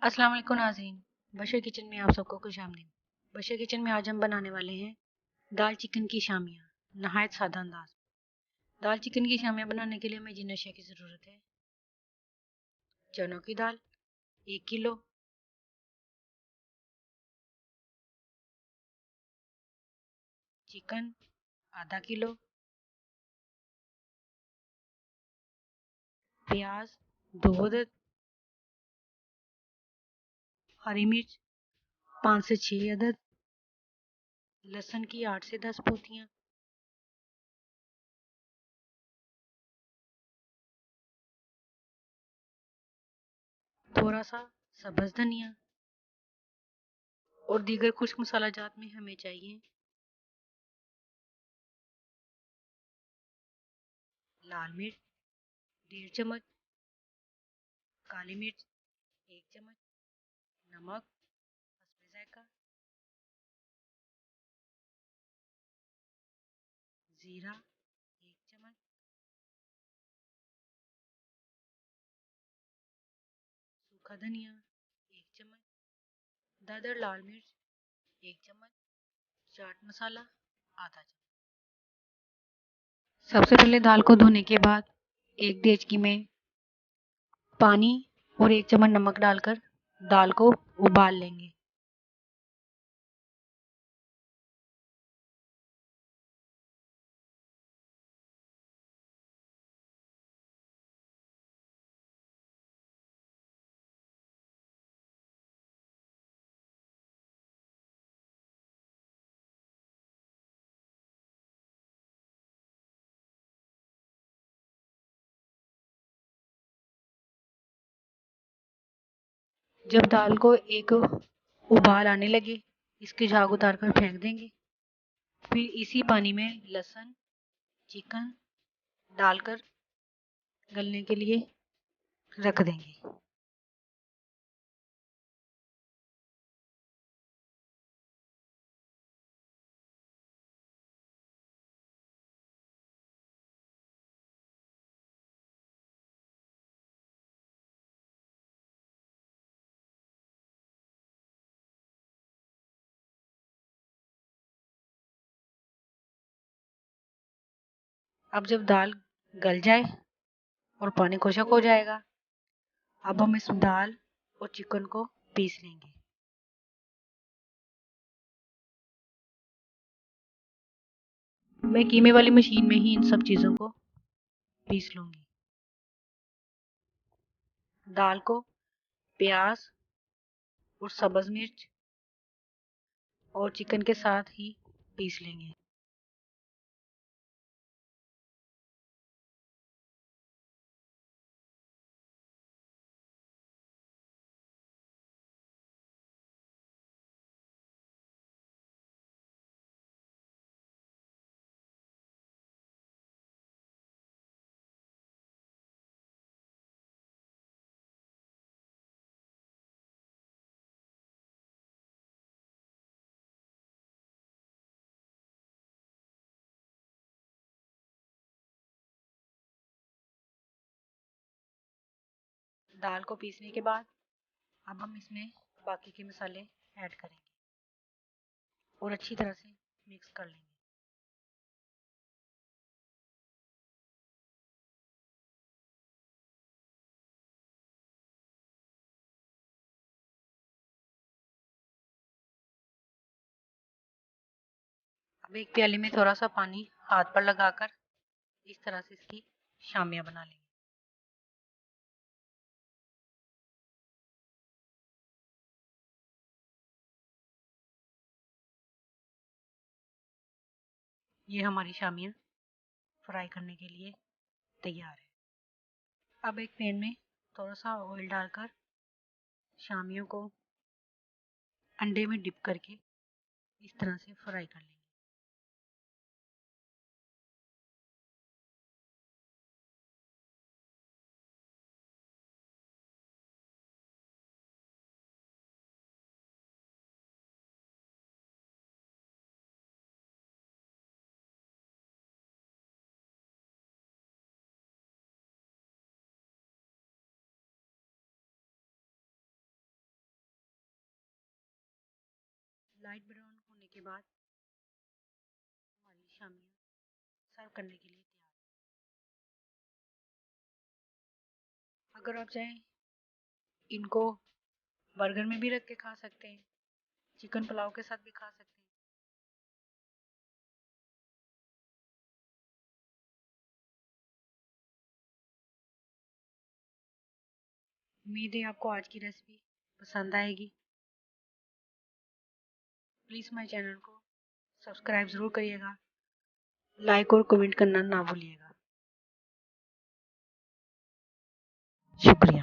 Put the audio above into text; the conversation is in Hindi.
अस्सलाम वालेकुम नाज़रीन। बशर किचन में आप सबको खुशामदीद। बशर किचन में आज हम बनाने वाले हैं दाल चिकन की शामियाँ, नहायत सादा अंदाज। दाल चिकन की शामियाँ बनाने के लिए हमें जिन अशिया की ज़रूरत है: चनों की दाल 1 किलो, चिकन आधा किलो, प्याज 2 अदद, हरी मिर्च 5 से 6 अदद, लहसुन की 8 से 10 पोतियाँ, थोड़ा सा सब्ज़ धनिया और दीगर खुश्क मसाला जात में हमें चाहिए लाल मिर्च 1.5 चम्मच, काली मिर्च 1 चम्मच, नमक हस्बे जायका, जीरा 1 चम्मच, सूखा धनिया 1 चम्मच, दादर लाल मिर्च 1 चम्मच, चाट मसाला आधा चम्मच। सबसे पहले दाल को धोने के बाद एक देचकी में पानी और 1 चम्मच नमक डालकर दाल को उबाल लेंगे। जब दाल को एक उबाल आने लगे, इसकी झाग उतार कर फेंक देंगे। फिर इसी पानी में लहसुन, चिकन डालकर गलने के लिए रख देंगे। अब जब दाल गल जाए और पानी खुशक हो जाएगा, अब हम इस दाल और चिकन को पीस लेंगे। मैं कीमे वाली मशीन में ही इन सब चीज़ों को पीस लूँगी। दाल को प्याज और सब्ज़ मिर्च और चिकन के साथ ही पीस लेंगे। दाल को पीसने के बाद अब हम इसमें बाकी के मसाले ऐड करेंगे और अच्छी तरह से मिक्स कर लेंगे। अब एक प्याले में थोड़ा सा पानी हाथ पर लगाकर इस तरह से इसकी शामियाँ बना लेंगे। ये हमारी शामियाँ फ्राई करने के लिए तैयार है। अब एक पैन में थोड़ा सा ऑयल डालकर शामियों को अंडे में डिप करके इस तरह से फ्राई कर लेंगे। लाइट ब्राउन होने के बाद हमारी शामियाँ सर्व करने के लिए तैयार है। अगर आप चाहें इनको बर्गर में भी रख के खा सकते हैं, चिकन पुलाव के साथ भी खा सकते हैं। उम्मीद है आपको आज की रेसिपी पसंद आएगी। प्लीज़ माय चैनल को सब्सक्राइब ज़रूर करिएगा, लाइक और कमेंट करना ना भूलिएगा। शुक्रिया।